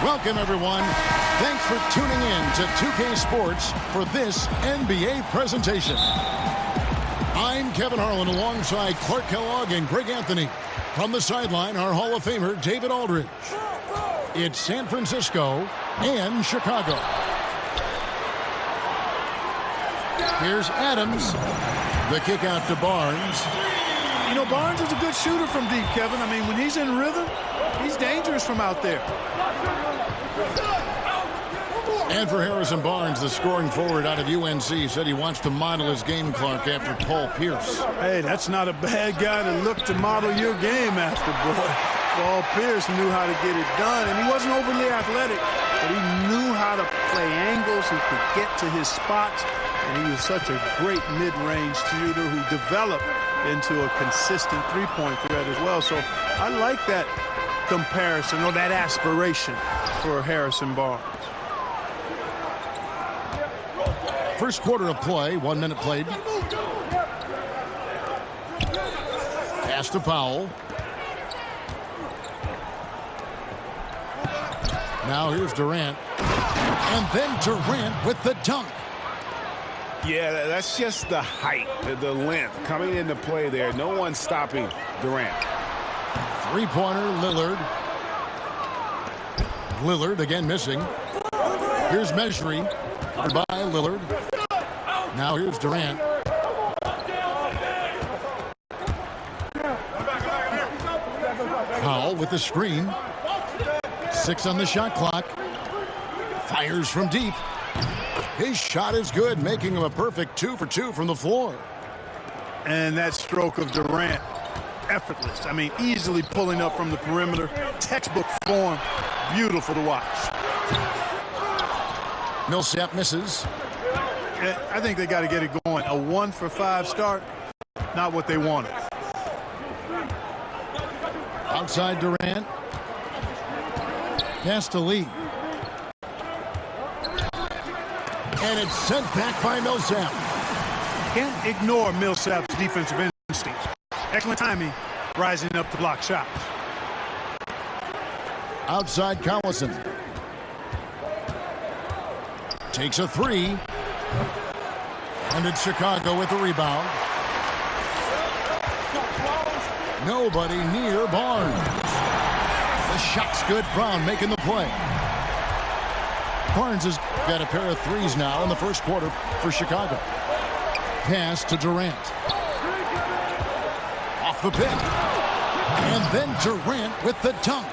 Welcome, everyone. Thanks for tuning in to 2K Sports for this NBA presentation. I'm Kevin Harlan alongside Clark Kellogg and Greg Anthony. From the sideline, our Hall of Famer, David Aldridge. It's San Francisco and Chicago. Here's Adams. The kick out to Barnes. You know, Barnes is a good shooter from deep, Kevin. I mean, when he's in rhythm, he's dangerous from out there. And for Harrison Barnes, the scoring forward out of UNC, said he wants to model his game, Clark, after Paul Pierce. Hey, that's not a bad guy to look to model your game after, boy. Paul Pierce knew how to get it done, and he wasn't overly athletic, but he knew how to play angles. He could get to his spots, and he was such a great mid-range shooter who developed into a consistent three-point threat as well. So I like that comparison or that aspiration for Harrison Barnes. First quarter of play, 1 minute played. Pass to Powell. Now here's Durant. And then Durant with the dunk. Yeah, that's just the height, the length coming into play there. No one stopping Durant. Three-pointer, Lillard. Lillard again missing. Here's Mejri. By Lillard. Now here's Durant. Powell with the screen. 6 on the shot clock. Fires from deep. His shot is good, making him a perfect 2 for 2 from the floor. And that stroke of Durant, effortless. I mean, easily pulling up from the perimeter. Textbook form. Beautiful to watch. Millsap misses. I think they got to get it going. A 1 for 5 start, not what they wanted. Outside Durant. Pass to Lee. And it's sent back by Millsap. Can't ignore Millsap's defensive instincts. Excellent timing, rising up to block shots. Outside Collison. Takes a 3. And it's Chicago with the rebound. Nobody near Barnes. The shot's good. Brown making the play. Barnes has got a pair of threes now in the first quarter for Chicago. Pass to Durant. Off the pick. And then Durant with the dunk.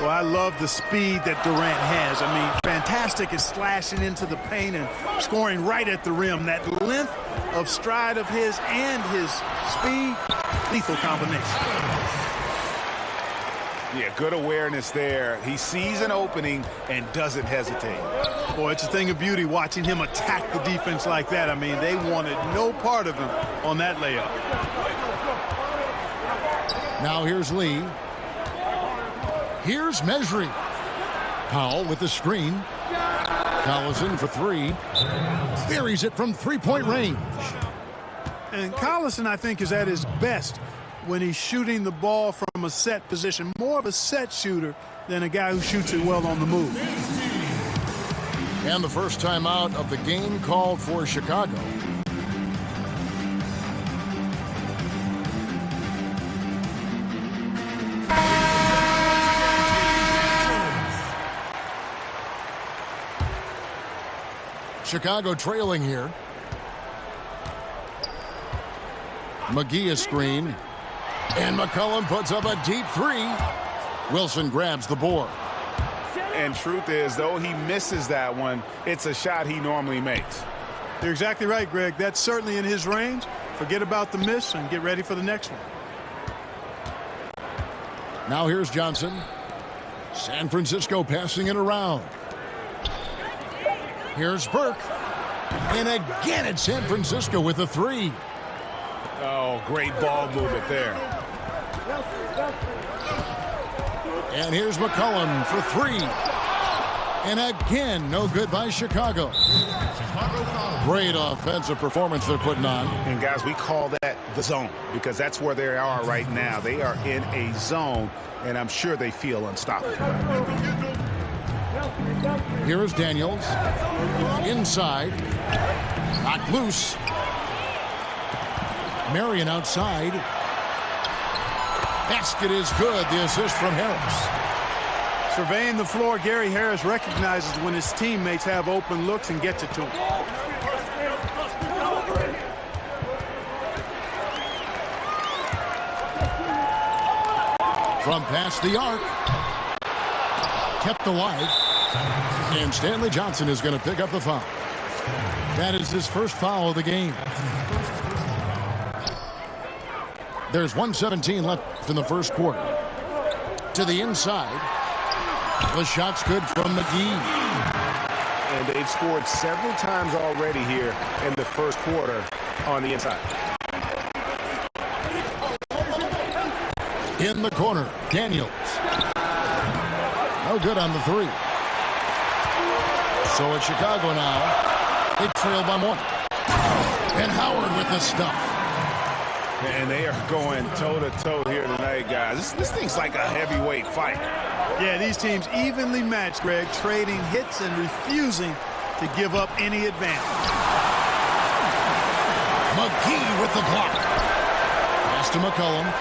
Well, I love the speed that Durant has. I mean, fantastic at slashing into the paint and scoring right at the rim. That length of stride of his and his speed, lethal combination. Yeah, good awareness there. He sees an opening and doesn't hesitate. Boy, it's a thing of beauty watching him attack the defense like that. I mean, they wanted no part of him on that layup. Now here's Lee. Here's Mejri. Powell with the screen. Collison for 3. Buries it from three-point range. And Collison, I think, is at his best when he's shooting the ball from a set position. More of a set shooter than a guy who shoots it well on the move. And the first time out of the game called for Chicago. Chicago trailing here. McGee a screen. And McCollum puts up a deep 3. Wilson grabs the board. And truth is, though he misses that one, it's a shot he normally makes. You're exactly right, Greg. That's certainly in his range. Forget about the miss and get ready for the next one. Now here's Johnson. San Francisco passing it around. Here's Burke. And again it's San Francisco with a 3. Oh, great ball movement there. And here's McCollum for 3. And again, no good by Chicago. Great offensive performance they're putting on. And guys, we call that the zone because that's where they are right now. They are in a zone, and I'm sure they feel unstoppable. Here is Daniels. Inside. Knocked loose. Marion outside. Basket is good. The assist from Harris. Surveying the floor, Gary Harris recognizes when his teammates have open looks and gets it to him. From past the arc. Kept alive. And Stanley Johnson is going to pick up the foul. That is his first foul of the game. There's 1:17 left in the first quarter. To the inside. The shot's good from McGee. And they've scored several times already here in the first quarter on the inside. In the corner, Daniels. No good on the three. So it's Chicago now. They trail by one. And Howard with the stuff. And they are going toe-to-toe here tonight, guys. This thing's like a heavyweight fight. Yeah, these teams evenly matched, Greg, trading hits and refusing to give up any advantage. McGee with the block. Pass to McCollum.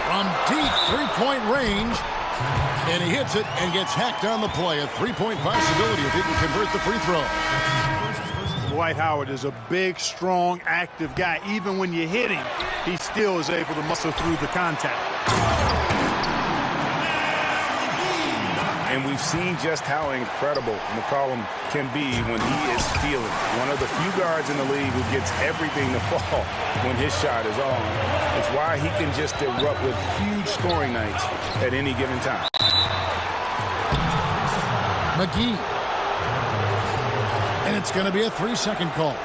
From deep three-point range. And he hits it and gets hacked on the play. A three-point possibility if he can convert the free throw. Dwight Howard is a big, strong, active guy. Even when you hit him, he still is able to muscle through the contact. And we've seen just how incredible McCollum can be when he is feeling. One of the few guards in the league who gets everything to fall when his shot is on. It's why he can just erupt with huge scoring nights at any given time. McGee. And it's going to be a 3-second call.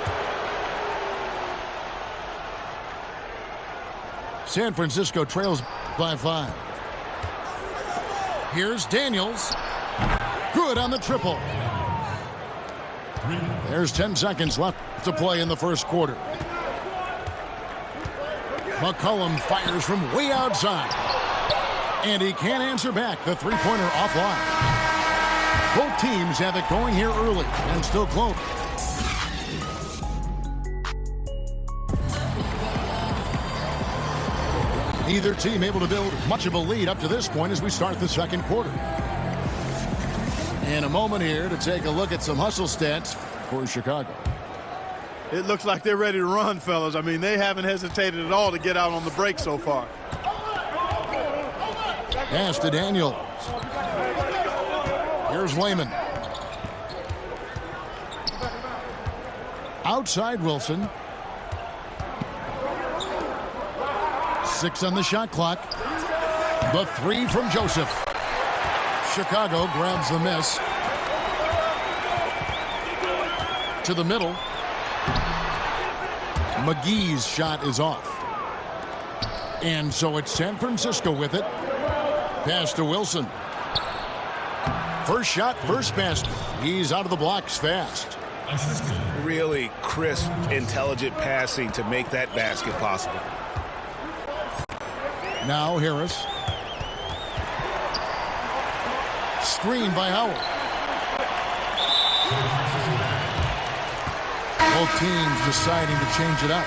San Francisco trails by 5. Here's Daniels. Good on the triple. There's 10 seconds left to play in the first quarter. McCollum fires from way outside. And he can't answer back. The three-pointer offline. Both teams have it going here early and still close. Neither team able to build much of a lead up to this point as we start the second quarter. And a moment here to take a look at some hustle stats for Chicago. It looks like they're ready to run, fellas. I mean, they haven't hesitated at all to get out on the break so far. Pass to Daniels. Here's Wayman. Outside Wilson. 6 on the shot clock. The three from Joseph. Chicago grabs the miss. To the middle. McGee's shot is off. And so it's San Francisco with it. Pass to Wilson. First shot, first basket. He's out of the blocks fast. Really crisp, intelligent passing to make that basket possible. Now Harris. Screen by Howard. Both teams deciding to change it up.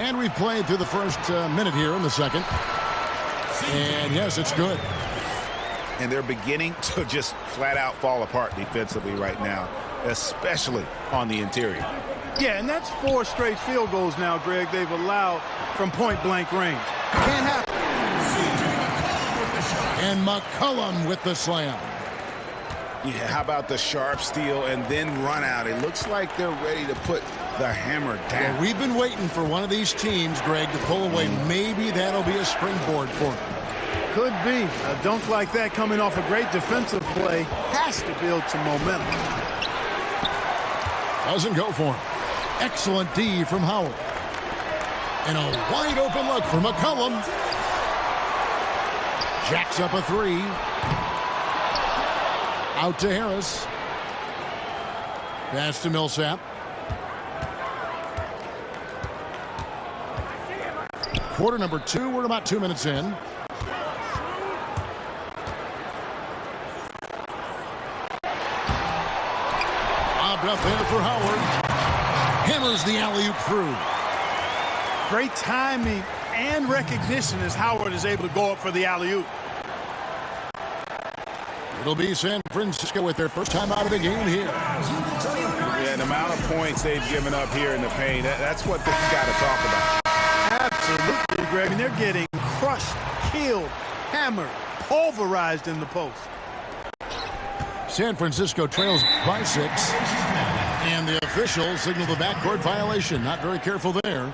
And we've played through the first minute here in the second. And yes, it's good. And they're beginning to just flat out fall apart defensively right now, especially on the interior. Yeah, and that's 4 straight field goals now, Greg, they've allowed from point-blank range. Can't happen. And McCollum with the slam. Yeah, how about the sharp steal and then run out? It looks like they're ready to put the hammer down. Well, we've been waiting for one of these teams, Greg, to pull away. Maybe that'll be a springboard for them. Could be. A dunk like that coming off a great defensive play has to build some momentum. Doesn't go for him. Excellent D from Howard. And a wide open look for McCollum. Jacks up a three. Out to Harris. Pass to Millsap. quarter number 2. We're about 2 minutes in. Lobbed up there for Howard. Hammers the alley-oop through. Great timing and recognition as Howard is able to go up for the alley-oop. It'll be San Francisco with their first time out of the game here. Yeah, the amount of points they've given up here in the paint, that's what they've got to talk about. Absolutely, Greg. And they're getting crushed, killed, hammered, pulverized in the post. San Francisco trails by 6. And the officials signal the backcourt violation. Not very careful there.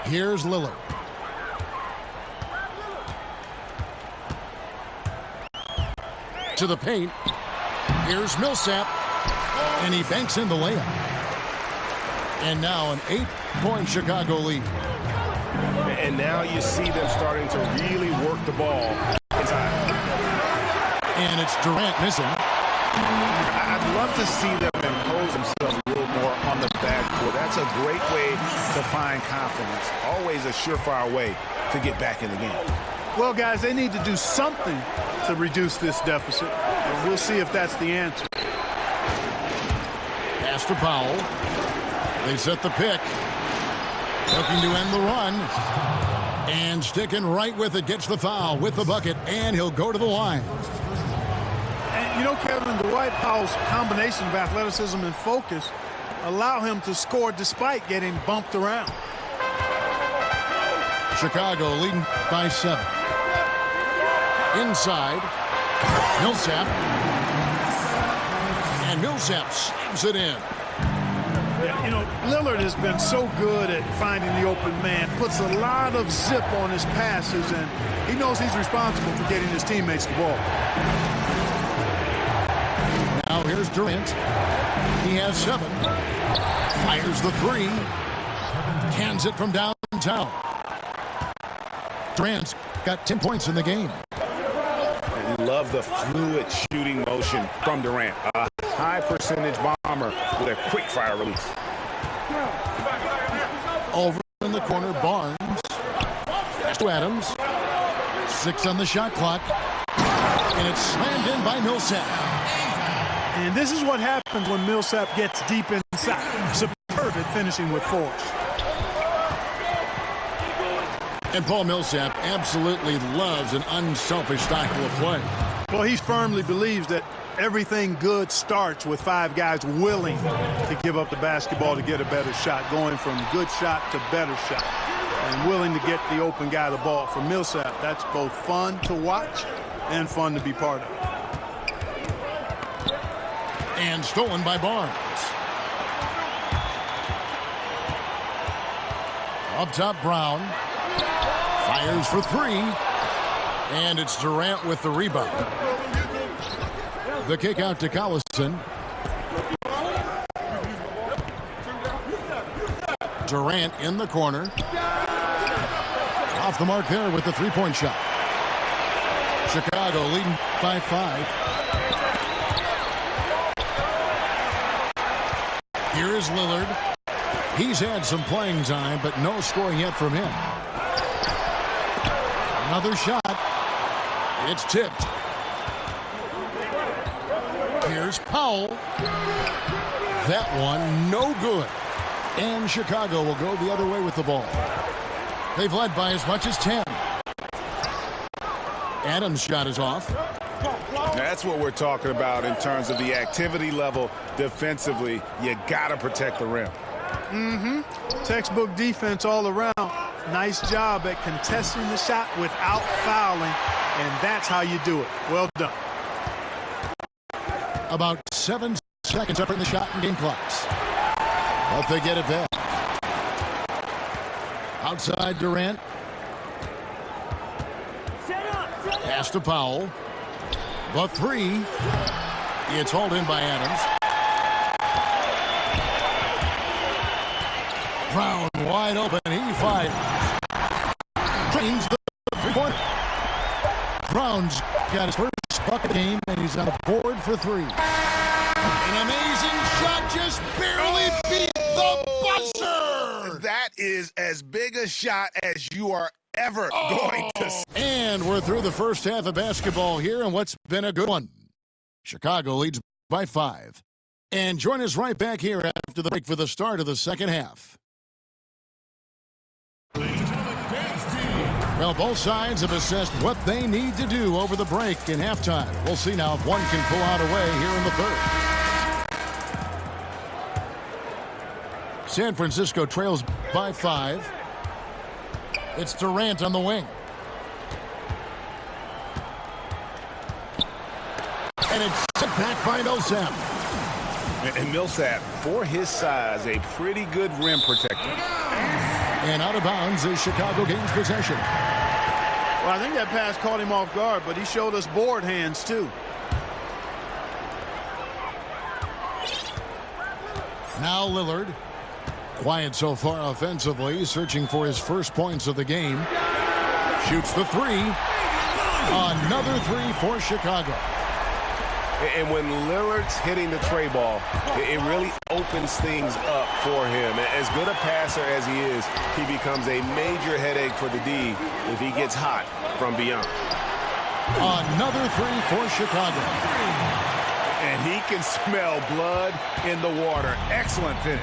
Here's Lillard. To the paint. Here's Millsap. And he banks in the layup. And now an 8-point Chicago lead. And now you see them starting to really work the ball inside. And it's Durant missing. I'd love to see them impose themselves a little more on the backcourt. That's a great way to find confidence. Always a surefire way to get back in the game. Well, guys, they need to do something to reduce this deficit. And we'll see if that's the answer. Pass to Powell. They set the pick. Looking to end the run. And sticking right with it. Gets the foul with the bucket. And he'll go to the line. And, you know, Kevin, Dwight Howard's combination of athleticism and focus allow him to score despite getting bumped around. Chicago leading by 7. Inside. Millsap. And Millsap slams it in. Yeah, you know, Lillard has been so good at finding the open man, puts a lot of zip on his passes, and he knows he's responsible for getting his teammates the ball. Now here's Durant. He has 7. Fires the 3. Cans it from downtown. Durant's got 10 points in the game. I love the fluid shooting motion from Durant. A high percentage bomber with a quick fire release. Over in the corner, Barnes. Pass to Adams. 6 on the shot clock. And it's slammed in by Millsap. And this is what happens when Millsap gets deep inside. Superb at finishing with force. And Paul Millsap absolutely loves an unselfish style of play. Well, he firmly believes that everything good starts with 5 guys willing to give up the basketball to get a better shot, going from good shot to better shot, and willing to get the open guy the ball. For Millsap, that's both fun to watch and fun to be part of. And stolen by Barnes. Up top, Brown. Fires for 3. And it's Durant with the rebound. The kick out to Collison. Durant in the corner. Off the mark there with the 3-point shot. Chicago leading by 5. Here is Lillard. He's had some playing time, but no scoring yet from him. Another shot. It's tipped. Here's Powell. That one, no good. And Chicago will go the other way with the ball. They've led by as much as 10. Adams' shot is off. That's what we're talking about in terms of the activity level defensively. You got to protect the rim. Textbook defense all around. Nice job at contesting the shot without fouling, and that's how you do it. Well done. About 7 seconds up in the shot and game clocks. Hope they get it back. Outside Durant. Pass to Powell. The 3. It's hauled in by Adams. Brown wide open. He fires. Drains the 3-pointer. Brown's got his first bucket of the game, and he's on the board for 3. An amazing shot, just barely beat the is as big a shot as you are ever going to see. And we're through the first half of basketball here, and what's been a good one. Chicago leads by 5. And join us right back here after the break for the start of the second half. Well, both sides have assessed what they need to do over the break in halftime. We'll see now if one can pull out a way here in the third. San Francisco trails by 5. It's Durant on the wing. And it's sent back by Millsap. And Millsap, for his size, a pretty good rim protector. And out of bounds as Chicago gains possession. Well, I think that pass caught him off guard, but he showed us board hands, too. Now Lillard. Quiet so far offensively, searching for his first points of the game. Shoots the 3. Another 3 for Chicago. And when Lillard's hitting the tray ball, it really opens things up for him. As good a passer as he is, he becomes a major headache for the D if he gets hot from beyond. Another 3 for Chicago. And he can smell blood in the water. Excellent finish.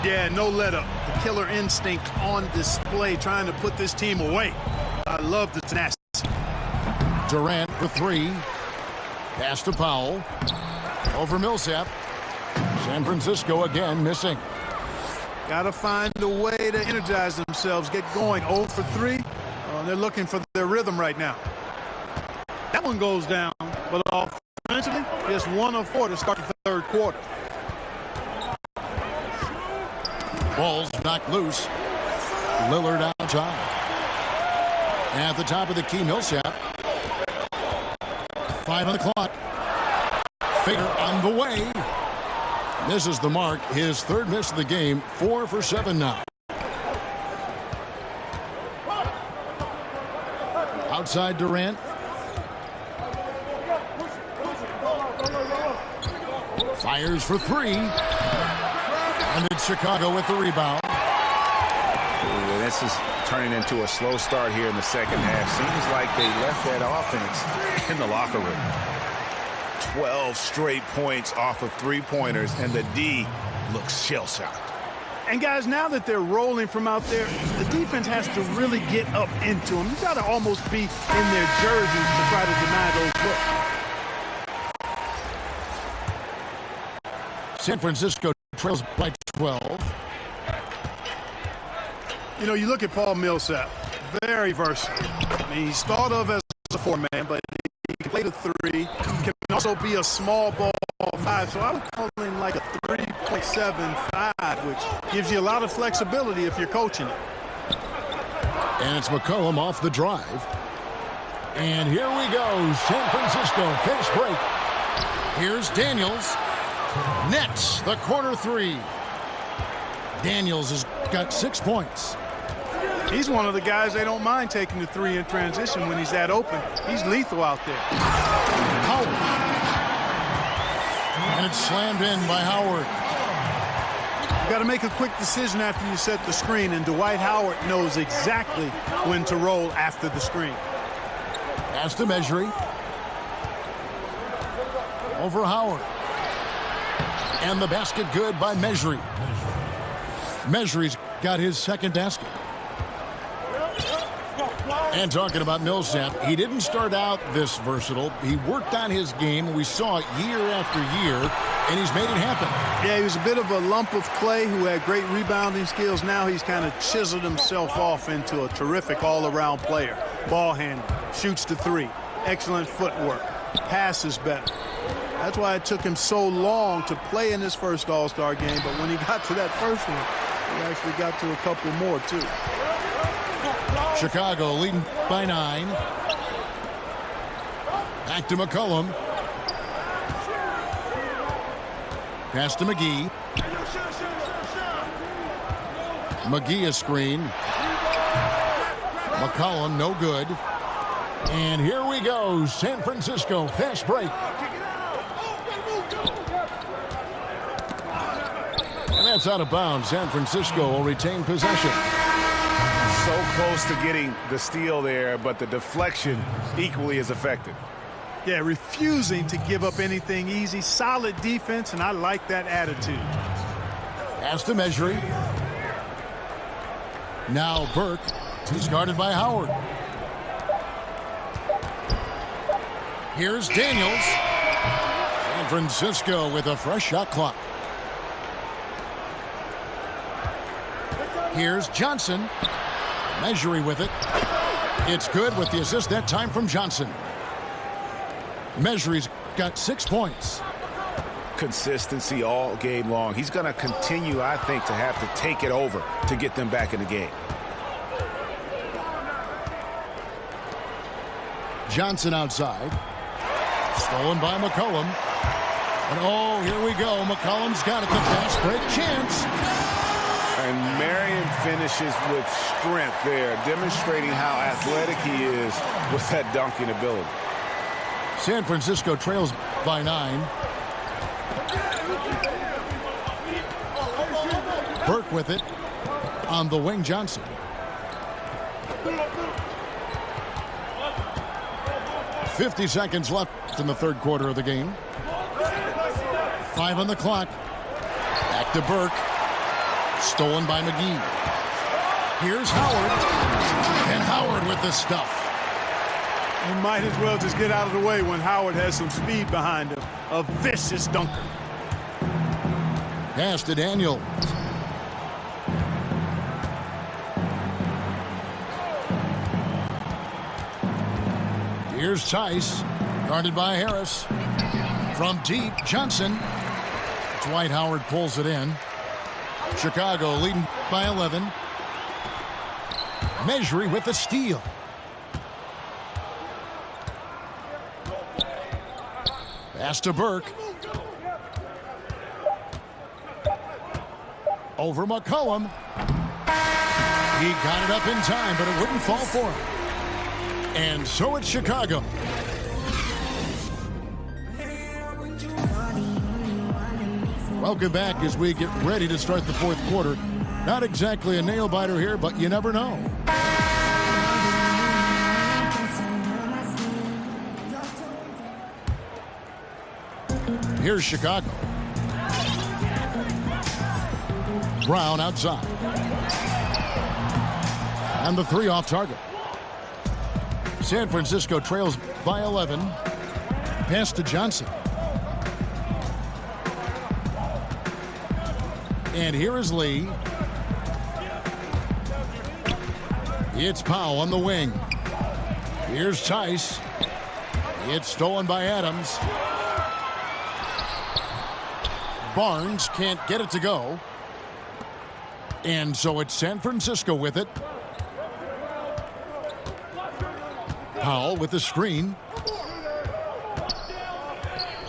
Yeah, no let up. The killer instinct on display, trying to put this team away. I love the tenacity. Durant for 3. Pass to Powell. Over Millsap. San Francisco again missing. Got to find a way to energize themselves, get going. 0 for 3. They're looking for their rhythm right now. That one goes down, but offensively, just 1 of 4 to start the third quarter. Ball's knocked loose. Lillard out top. At the top of the key, Millsap. 5 on the clock. Fader on the way. Misses the mark. His third miss of the game. 4 for 7 now. Outside Durant. Fires for 3. And it's Chicago with the rebound. Ooh, this is turning into a slow start here in the second half. Seems like they left that offense in the locker room. 12 straight points off of three-pointers, and the D looks shell-shocked. And guys, now that they're rolling from out there, the defense has to really get up into them. You got to almost be in their jerseys to try to deny those looks. San Francisco trails by 12. You know, you look at Paul Millsap, very versatile. I mean, he's thought of as a 4-man, but he can play the 3. He can also be a small ball 5, so I would call him like a 3.75, which gives you a lot of flexibility if you're coaching it. And it's McCollum off the drive. And here we go, San Francisco fast break. Here's Daniels. Nets the corner 3. Daniels has got 6 points. He's one of the guys they don't mind taking the 3 in transition when he's that open. He's lethal out there. Howard. And it's slammed in by Howard. You got to make a quick decision after you set the screen, and Dwight Howard knows exactly when to roll after the screen. Pass to Measury. Over Howard. And the basket good by Measury. Measury's got his second basket. And talking about Millsap, he didn't start out this versatile. He worked on his game. We saw it year after year, and he's made it happen. Yeah, he was a bit of a lump of clay who had great rebounding skills. Now he's kind of chiseled himself off into a terrific all-around player. Ball handler, shoots the 3, excellent footwork, passes better. That's why it took him so long to play in this first All-Star game, but when he got to that first one, he actually got to a couple more, too. Chicago leading by 9. Back to McCollum. Pass to McGee. McGee a screen. McCollum no good. And here we go, San Francisco fast break. And That's out of bounds. San Francisco will retain possession. So close to getting the steal there, but the deflection equally as effective. Yeah, refusing to give up anything easy. Solid defense, and I like that attitude. Pass to Mejri. Now Burke. He's guarded by Howard. Here's Daniels. San Francisco with a fresh shot clock. Here's Johnson. Mejri with it. It's good with the assist that time from Johnson. Mejri's got 6 points. Consistency all game long. He's going to continue, I think, to have to take it over to get them back in the game. Johnson outside. Stolen by McCollum. And oh, here we go. McCollum's got it. The fast break chance. And Marion finishes with strength there, demonstrating how athletic he is with that dunking ability. San Francisco trails by 9. Burke with it on the wing. Johnson. .50 seconds left in the third quarter of the game. 5 on the clock. Back to Burke. Stolen by McGee. Here's Howard. And Howard with the stuff. You might as well just get out of the way when Howard has some speed behind him. A vicious dunker. Pass to Daniels. Here's Tice, guarded by Harris. From deep, Johnson. Dwight Howard pulls it in. Chicago leading by 11. Mejri with the steal. Pass to Burke. Over McCollum. He got it up in time, but it wouldn't fall for him. And so it's Chicago. Welcome back as we get ready to start the fourth quarter. Not exactly a nail-biter here, but you never know. Here's Chicago. Brown outside. And the 3 off target. San Francisco trails by 11. Pass to Johnson. And here is Lee. It's Powell on the wing. Here's Tice. It's stolen by Adams. Barnes can't get it to go. And so it's San Francisco with it. Powell with the screen.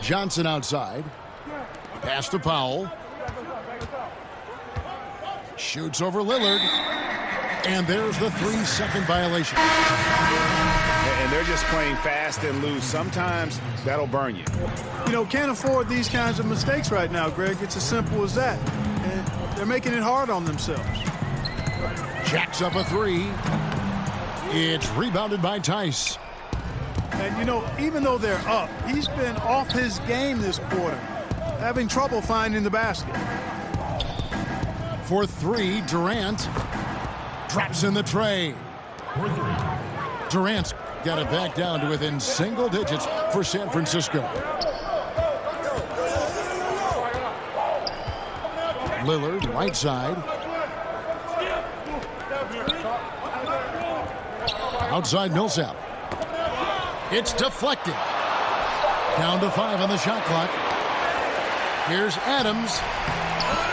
Johnson outside. Pass to Powell. Shoots over Lillard. And there's the 3-second violation. And they're just playing fast and loose. Sometimes that'll burn you. You know, can't afford these kinds of mistakes right now, Greg. It's as simple as that. And they're making it hard on themselves. Jacks up a 3. It's rebounded by Tice. And, you know, even though they're up, he's been off his game this quarter, having trouble finding the basket. For 3, Durant drops in the tray. Durant's got it back down to within single digits for San Francisco. Lillard, right side. Outside Millsap. It's deflected. Down to 5 on the shot clock. Here's Adams.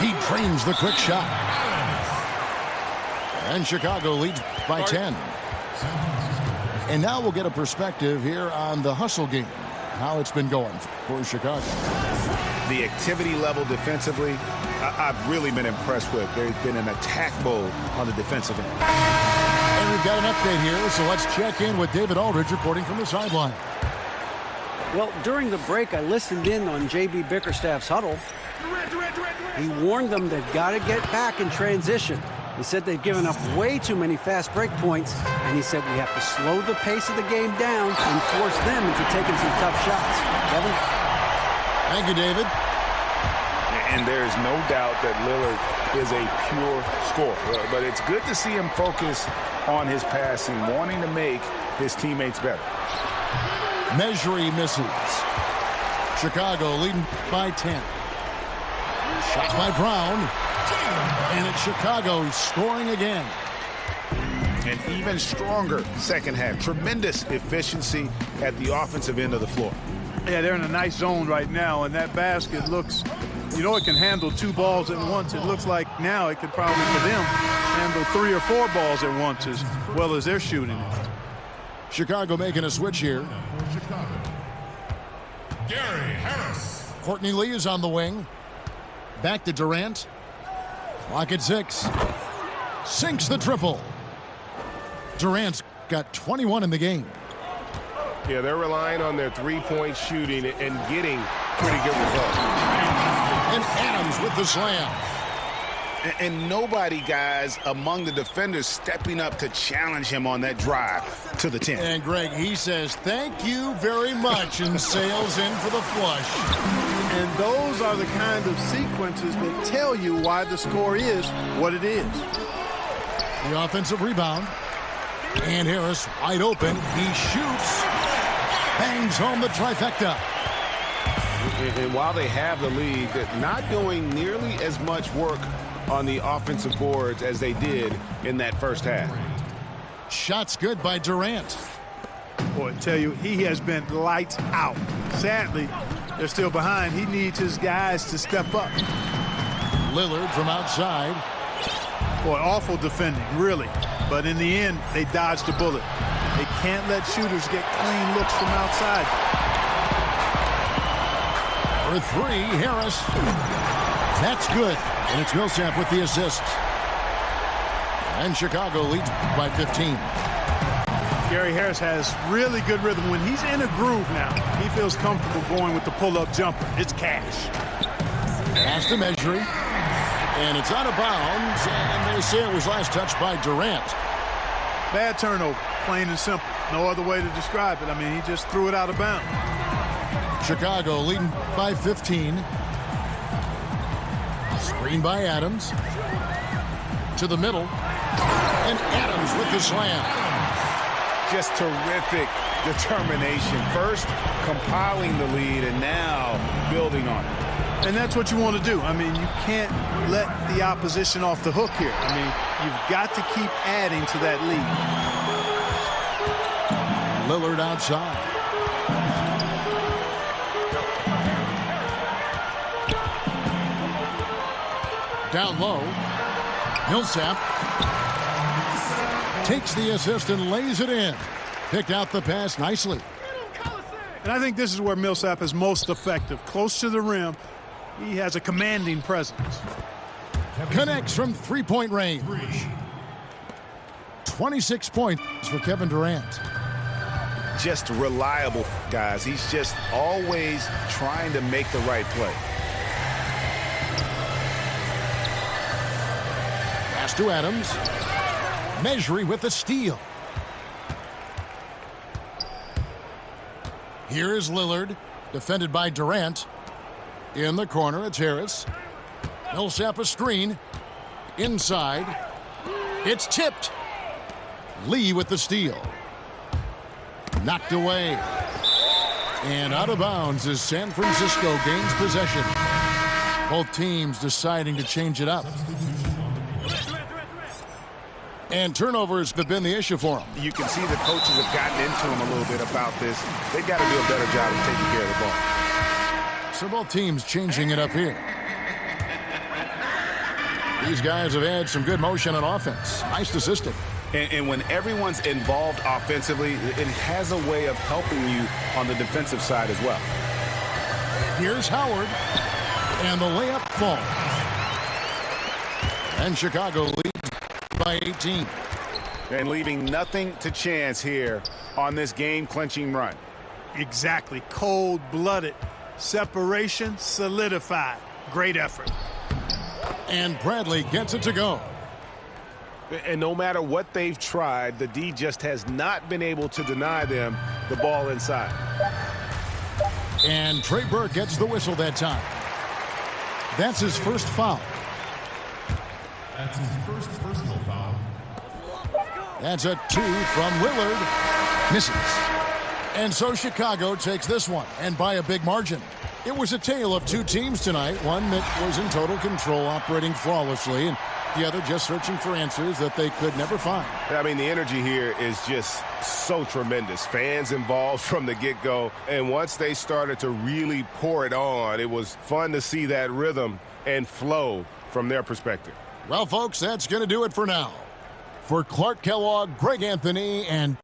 He drains the quick shot. And Chicago leads by 10. And now we'll get a perspective here on the hustle game, how it's been going for Chicago. The activity level defensively, I've really been impressed with. There's been an attack mode on the defensive end. And we've got an update here, so let's check in with David Aldridge reporting from the sideline. Well, during the break, I listened in on J.B. Bickerstaff's huddle. He warned them they've got to get back in transition. He said they've given up way too many fast break points, and he said we have to slow the pace of the game down and force them into taking some tough shots. Kevin? Thank you, David. And there's no doubt that Lillard is a pure scorer. But it's good to see him focus on his passing, wanting to make his teammates better. Measury misses. Chicago leading by 10. Shots by Brown. And it's Chicago scoring again. An even stronger second half. Tremendous efficiency at the offensive end of the floor. Yeah, they're in a nice zone right now, and that basket looks, you know, it can handle 2 balls at once. It looks like now it could probably, for them, handle 3 or 4 balls at once as well as they're shooting it. Chicago making a switch here. Gary Harris. Courtney Lee is on the wing. Back to Durant. Clock at 6. Sinks the triple. Durant's got 21 in the game. Yeah, they're relying on their three-point shooting and getting pretty good results. And Adams with the slam. And nobody, guys, among the defenders stepping up to challenge him on that drive to the 10. And Greg, he says, thank you very much, and sails in for the flush. And those are the kind of sequences that tell you why the score is what it is. The offensive rebound. And Harris wide open. He shoots. Bangs home the trifecta. And while they have the lead, they're not doing nearly as much work on the offensive boards as they did in that first half. Shots good by Durant. Boy, I tell you, he has been lights out. Sadly, they're still behind. He needs his guys to step up. Lillard from outside. Boy, awful defending, really. But in the end, they dodged a bullet. They can't let shooters get clean looks from outside. For 3, Harris. That's good. And it's Millsap with the assist. And Chicago leads by 15. Gary Harris has really good rhythm. When he's in a groove now, he feels comfortable going with the pull-up jumper. It's cash. Pass to Measury. And it's out of bounds. And they say it was last touched by Durant. Bad turnover, plain and simple. No other way to describe it. I mean, he just threw it out of bounds. Chicago leading by 15. Screen by Adams. To the middle. And Adams with the slam. Just terrific determination. First, compiling the lead, and now building on it. And that's what you want to do. I mean, you can't let the opposition off the hook here. I mean, you've got to keep adding to that lead. Lillard outside. Down low. Millsap takes the assist and lays it in. Picked out the pass nicely. And I think this is where Millsap is most effective. Close to the rim, he has a commanding presence. Connects from three-point range. 26 points for Kevin Durant. Just reliable, guys. He's just always trying to make the right play. Pass to Adams. Measury with the steal. Here is Lillard, defended by Durant. In the corner, it's Harris. Millsap a screen. Inside. It's tipped. Lee with the steal. Knocked away. And out of bounds as San Francisco gains possession. Both teams deciding to change it up. And turnovers have been the issue for them. You can see the coaches have gotten into him a little bit about this. They've got to do a better job of taking care of the ball. So both teams changing it up here. These guys have had some good motion on offense. Nice assistant. And when everyone's involved offensively, it has a way of helping you on the defensive side as well. Here's Howard. And the layup falls. And Chicago leads by 18. And leaving nothing to chance here on this game-clinching run. Exactly. Cold-blooded. Separation solidified. Great effort. And Bradley gets it to go. And no matter what they've tried, the D just has not been able to deny them the ball inside. And Trey Burke gets the whistle that time. That's his first foul. That's his first personal foul. That's a 2 from Lillard. Misses. And so Chicago takes this one, and by a big margin. It was a tale of two teams tonight, one that was in total control, operating flawlessly, and the other just searching for answers that they could never find. I mean, the energy here is just so tremendous. Fans involved from the get-go, and once they started to really pour it on, it was fun to see that rhythm and flow from their perspective. Well, folks, that's going to do it for now. For Clark Kellogg, Greg Anthony, and